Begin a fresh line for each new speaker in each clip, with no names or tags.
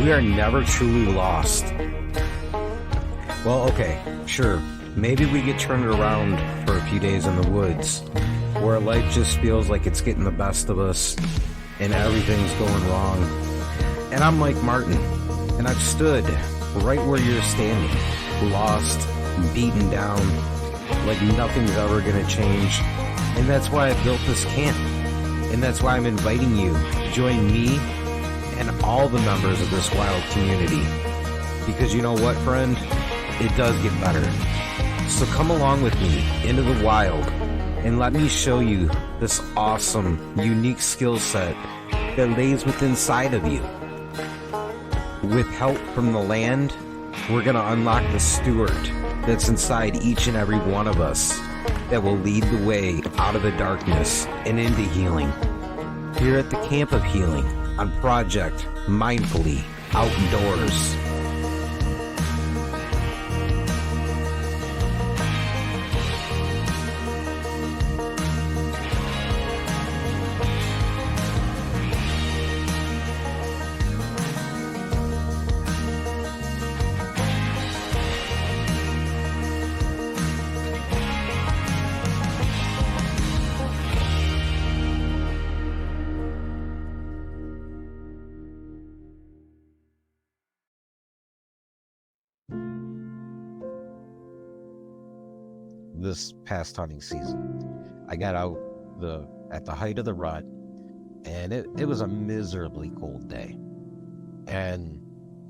we are never truly lost. Well, okay, sure, maybe we get turned around for a few days in the woods, where life just feels like it's getting the best of us, and everything's going wrong. And I'm Mike Martin, and I've stood right where you're standing, lost, beaten down, like nothing's ever gonna change. And that's why I built this camp. And that's why I'm inviting you to join me and all the members of this wild community. Because you know what, friend? It does get better. So come along with me into the wild and let me show you this awesome, unique skill set that lays within inside of you. With help from the land, we're going to unlock the steward that's inside each and every one of us that will lead the way out of the darkness and into healing. Here at the Camp of Healing on Project Mindfully Outdoors. This past hunting season, I got out at the height of the rut, and it was a miserably cold day. And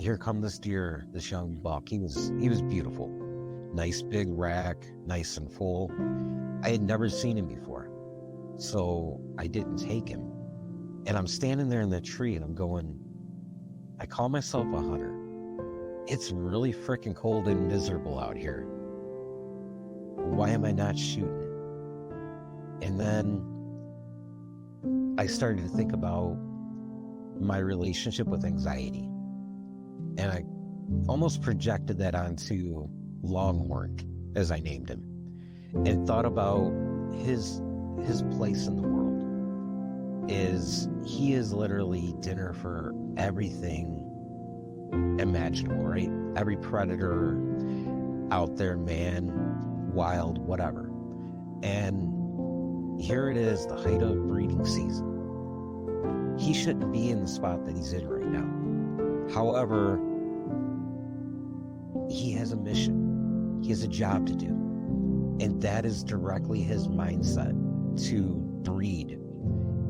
here come this deer, this young buck. He was beautiful, nice big rack, nice and full. I had never seen him before, so I didn't take him. And I'm standing there in the tree, and I'm going, I call myself a hunter. It's really freaking cold and miserable out here. Why am I not shooting? And then I started to think about my relationship with anxiety. And I almost projected that onto Longhorn, as I named him, and thought about his place in the world. He is literally dinner for everything imaginable, right? Every predator out there, man, wild, whatever. And here it is, the height of breeding season. He shouldn't be in the spot that he's in right now. However, he has a mission. He has a job to do. And that is directly his mindset, to breed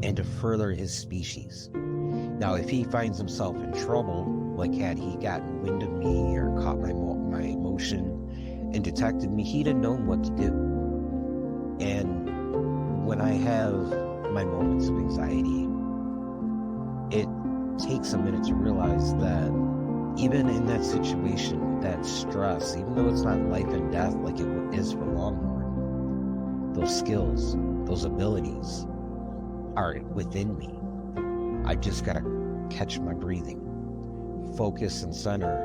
and to further his species. Now, if he finds himself in trouble, like had he gotten wind of me or caught my emotion and detected me, he'd have known what to do. And when I have my moments of anxiety, it takes a minute to realize that even in that situation, that stress, even though it's not life and death like it is for Longhorn, those skills, those abilities are within me. I just gotta catch my breathing, focus and center,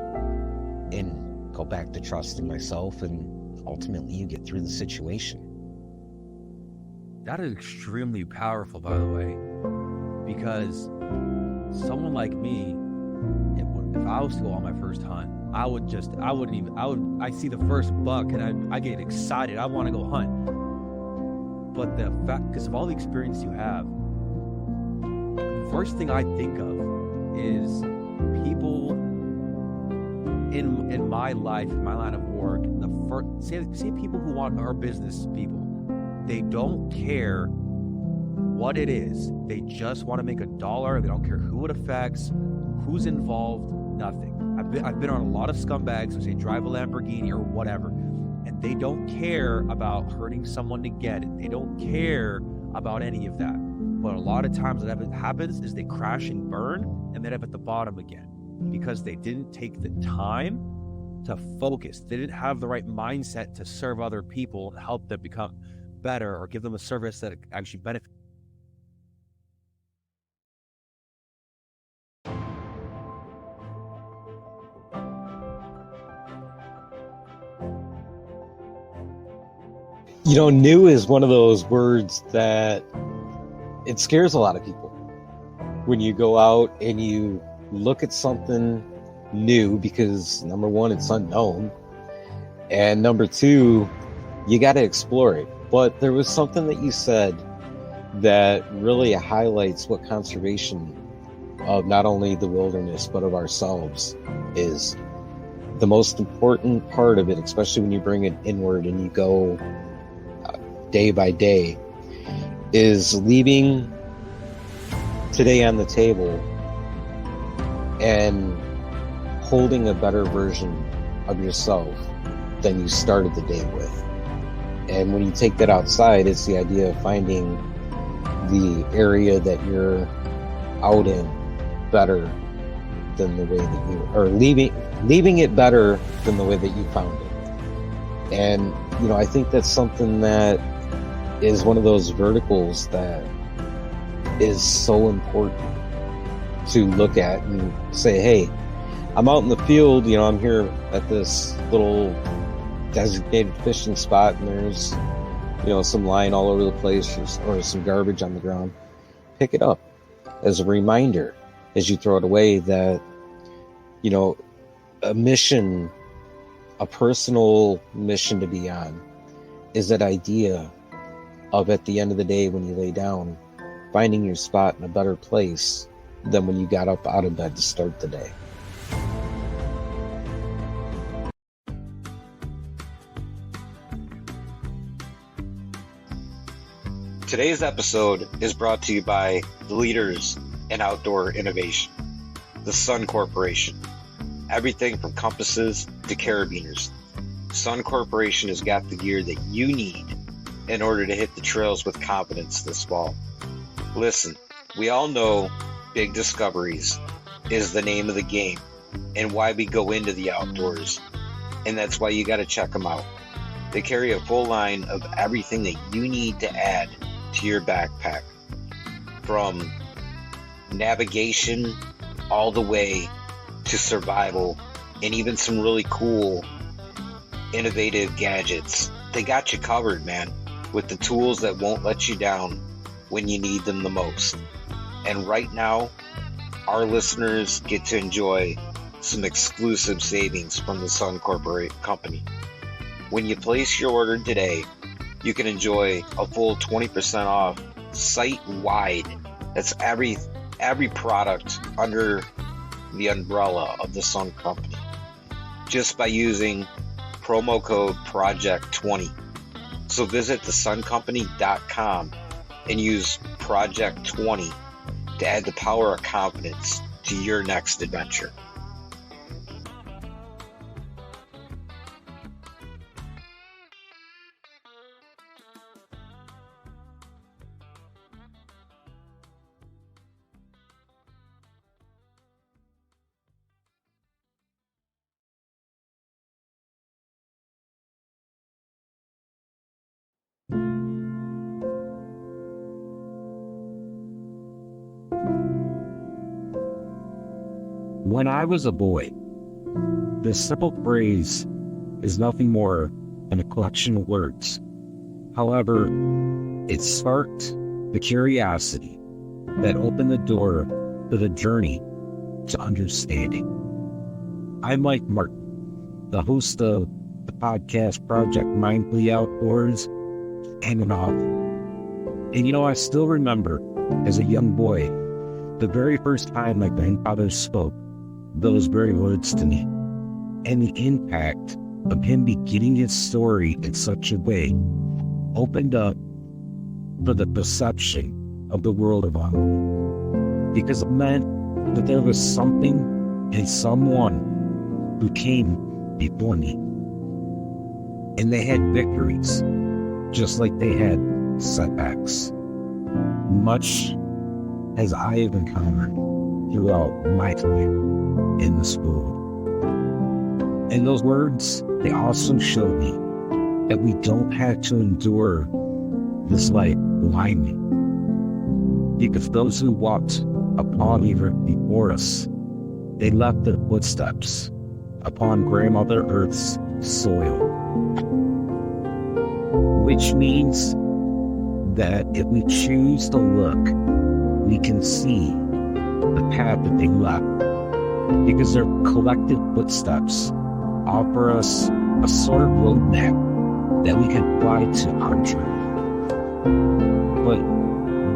and go back to trusting myself, and ultimately you get through the situation.
That is extremely powerful, by the way, because someone like me, if I was to go on my first hunt, I see the first buck and I get excited. I want to go hunt. But the fact, because of all the experience you have, the first thing I think of is people in my life, in my line of work, say people who are business people, they don't care what it is. They just want to make $1. They don't care who it affects, who's involved, nothing. I've been on a lot of scumbags who say drive a Lamborghini or whatever, and they don't care about hurting someone to get it. They don't care about any of that. But a lot of times what happens is they crash and burn and then up at the bottom again, because they didn't take the time to focus. They didn't have the right mindset to serve other people and help them become better or give them a service that actually benefits.
You know, new is one of those words that it scares a lot of people. When you go out and you look at something new because number one, it's unknown. And number two, you got to explore it. But there was something that you said that really highlights what conservation of not only the wilderness, but of ourselves is. The most important part of it, especially when you bring it inward and you go day by day, is leaving today on the table and holding a better version of yourself than you started the day with. And when you take that outside, it's the idea of finding the area that you're out in better than the way that you, or leaving it better than the way that you found it. And, you know, I think that's something that is one of those verticals that is so important to look at and say, hey, I'm out in the field, you know, I'm here at this little designated fishing spot and there's, you know, some line all over the place or some garbage on the ground. Pick it up as a reminder as you throw it away that, you know, a mission, a personal mission to be on is that idea of at the end of the day when you lay down, finding your spot in a better place than when you got up out of bed to start the day. Today's episode is brought to you by the leaders in outdoor innovation, the Sun Corporation. Everything from compasses to carabiners. Sun Corporation has got the gear that you need in order to hit the trails with confidence this fall. Listen, we all know big discoveries is the name of the game and why we go into the outdoors, and that's why you got to check them out. They carry a full line of everything that you need to add to your backpack, from navigation all the way to survival, and even some really cool innovative gadgets. They got you covered, man, with the tools that won't let you down when you need them the most. And right now, our listeners get to enjoy some exclusive savings from the Sun Corporate Company. When you place your order today, you can enjoy a full 20% off site-wide. That's every product under the umbrella of the Sun Company, just by using promo code Project20. So visit thesuncompany.com and use Project20 to add the power of confidence to your next adventure.
When I was a boy, this simple phrase is nothing more than a collection of words. However, it sparked the curiosity that opened the door to the journey to understanding. I'm Mike Martin, the host of the podcast Project Mindfully Outdoors and an author. And you know, I still remember as a young boy, the very first time my grandfather spoke those very words to me, and the impact of him beginning his story in such a way opened up for the perception of the world around me, because it meant that there was something and someone who came before me, and they had victories just like they had setbacks, much as I have encountered throughout my time in this world. And those words, they also showed me that we don't have to endure this life blindly, because those who walked upon the earth before us, they left their footsteps upon grandmother Earth's soil, which means that if we choose to look, we can see the path that they left because their collective footsteps offer us a sort of roadmap that we can fly to our journey. But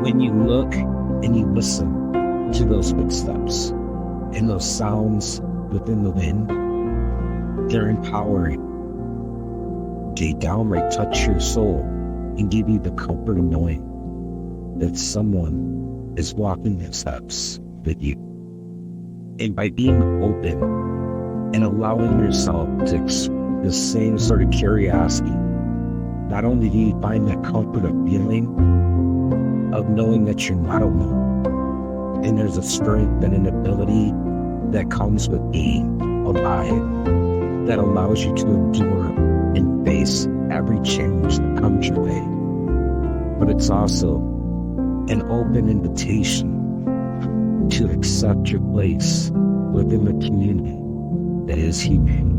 when you look and you listen to those footsteps and those sounds within the wind, they're empowering. They downright touch your soul and give you the comfort of knowing that someone is walking their steps with you. And by being open and allowing yourself to express the same sort of curiosity, not only do you find that comfort of feeling of knowing that you're not alone, and there's a strength and an ability that comes with being alive that allows you to endure and face every change that comes your way. But it's also an open invitation to accept your place within the community that is humanity.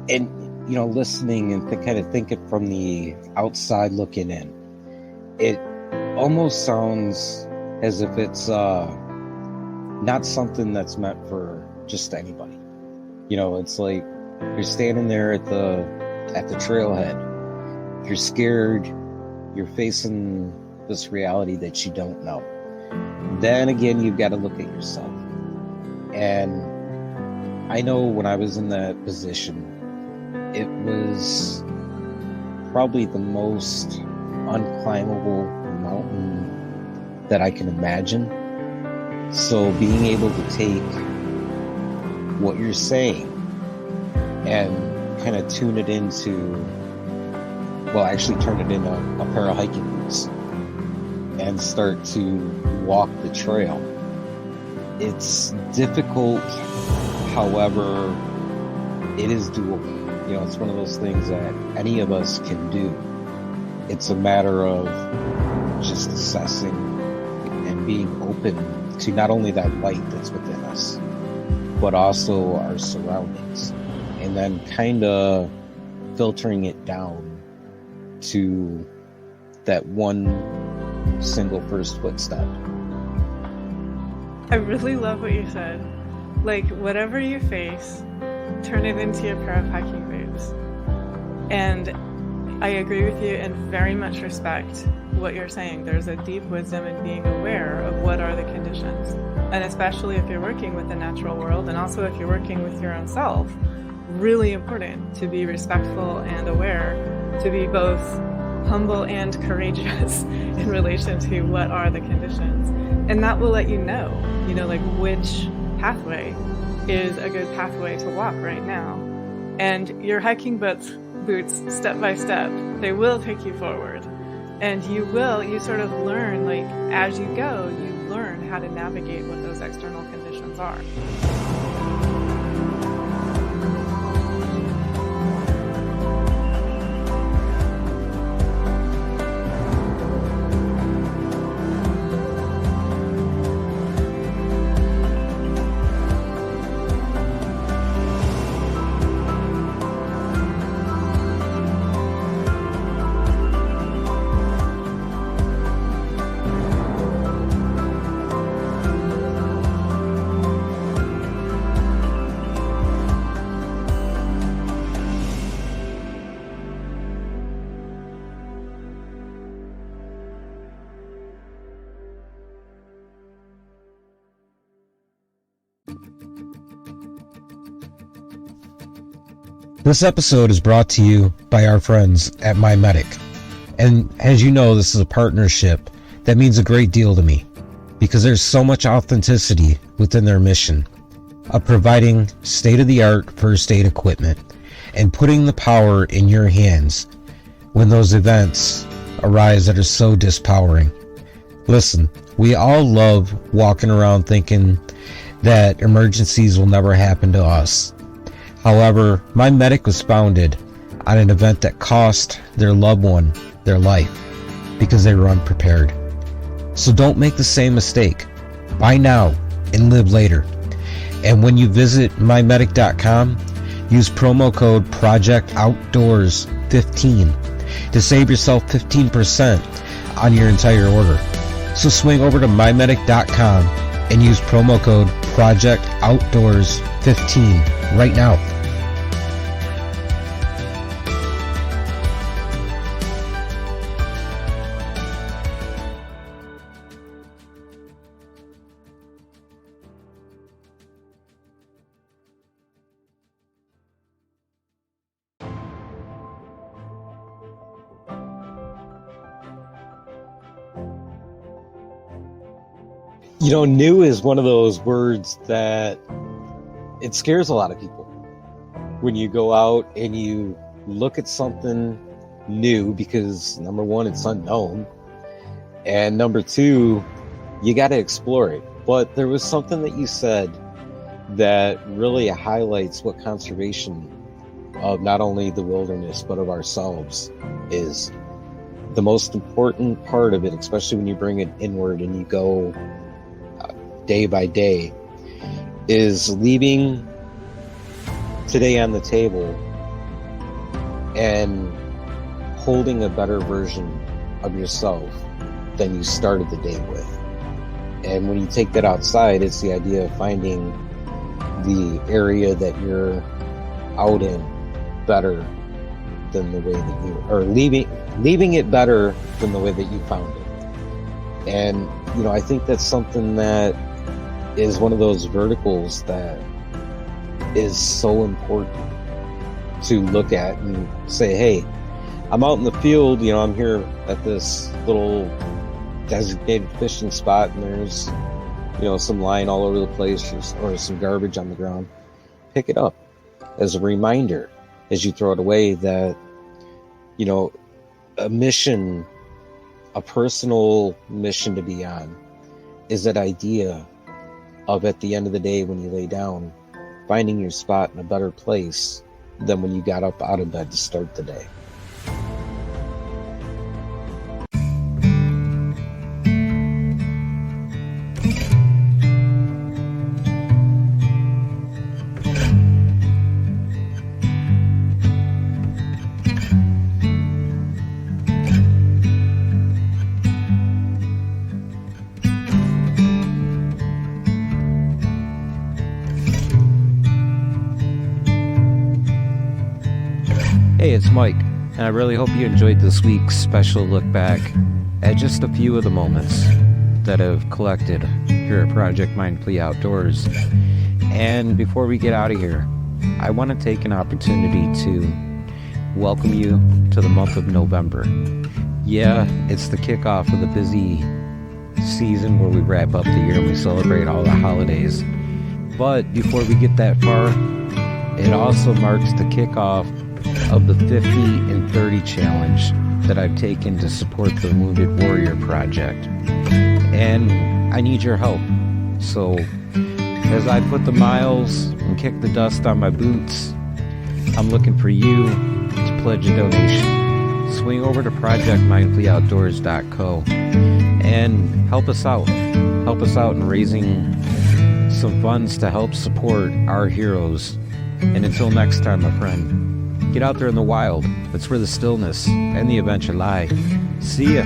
And, listening and kind of thinking from the outside looking in, it almost sounds as if it's not something that's meant for just anybody. It's like you're standing there at the trailhead. You're scared. You're facing this reality that you don't know. Then again, you've got to look at yourself. And I know when I was in that position, it was probably the most unclimbable mountain that I can imagine. So being able to take what you're saying and kind of tune it into, actually turn it into a pair of hiking boots and start to walk the trail. It's difficult, however, it is doable. It's one of those things that any of us can do. It's a matter of just assessing and being open to not only that light that's within us, but also our surroundings. And then kind of filtering it down to that one single first footstep.
I really love what you said. Like, whatever you face, turn it into a pair of hiking boots. And I agree with you and very much respect what you're saying. There's a deep wisdom in being aware of what are the conditions. And especially if you're working with the natural world, and also if you're working with your own self, really important to be respectful and aware, to be both humble and courageous in relation to what are the conditions. And that will let you know, which pathway is a good pathway to walk right now. And your hiking boots, step by step, they will take you forward. And you sort of learn, as you go, you learn how to navigate what those external conditions are.
This episode is brought to you by our friends at MyMedic. And as you know, this is a partnership that means a great deal to me,
because there's so much authenticity within their mission of providing state-of-the-art first aid equipment and putting the power in your hands when those events arise that are so dispowering. Listen, we all love walking around thinking that emergencies will never happen to us. However, My Medic was founded on an event that cost their loved one their life because they were unprepared. So don't make the same mistake. Buy now and live later. And when you visit mymedic.com, use promo code PROJECTOutdoors15 to save yourself 15% on your entire order. So swing over to mymedic.com and use promo code PROJECTOutdoors15 right now. You know, new is one of those words that it scares a lot of people. When you go out and you look at something new, because number one, it's unknown. And number two, you got to explore it. But there was something that you said that really highlights what conservation of not only the wilderness, but of ourselves is. The most important part of it, especially when you bring it inward and you go day by day, is leaving today on the table and holding a better version of yourself than you started the day with. And when you take that outside, it's the idea of finding the area that you're out in better than the way that you, or leaving it better than the way that you found it. And, you know, I think that's something that is one of those verticals that is so important to look at and say, hey, I'm out in the field, you know, I'm here at this little designated fishing spot and there's, you know, some line all over the place or some garbage on the ground. Pick it up as a reminder as you throw it away that, you know, a mission, a personal mission to be on is that idea of, at the end of the day, when you lay down, finding your spot in a better place than when you got up out of bed to start the day.
Hey, it's Mike, and I really hope you enjoyed this week's special look back at just a few of the moments that have collected here at Project Mindfully Outdoors. And before we get out of here, I want to take an opportunity to welcome you to the month of November. Yeah, it's the kickoff of the busy season where we wrap up the year and we celebrate all the holidays. But before we get that far, it also marks the kickoff of the 50 and 30 challenge that I've taken to support the Wounded Warrior Project. And I need your help. So as I put the miles and kick the dust on my boots, I'm looking for you to pledge a donation. Swing over to projectmindfulloutdoors.co and help us out. Help us out in raising some funds to help support our heroes. And until next time, my friend, get out there in the wild. That's where the stillness and the adventure lie. See ya.